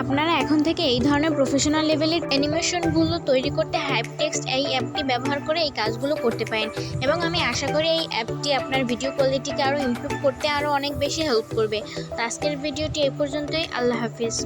আপনারা এখন থেকে এই ধরনের প্রফেশনাল লেভেলের অ্যানিমেশনগুলো তৈরি করতে হাইপটেক্সট এই অ্যাপটি ব্যবহার করে এই কাজগুলো করতে পারেন এবং আমি আশা করি এই অ্যাপটি আপনার ভিডিও কোয়ালিটিকে আরও ইমপ্রুভ করতে আরও অনেক বেশি হেল্প করবে। তো আজকের ভিডিওটি এই পর্যন্তই। আল্লাহ হাফিজ।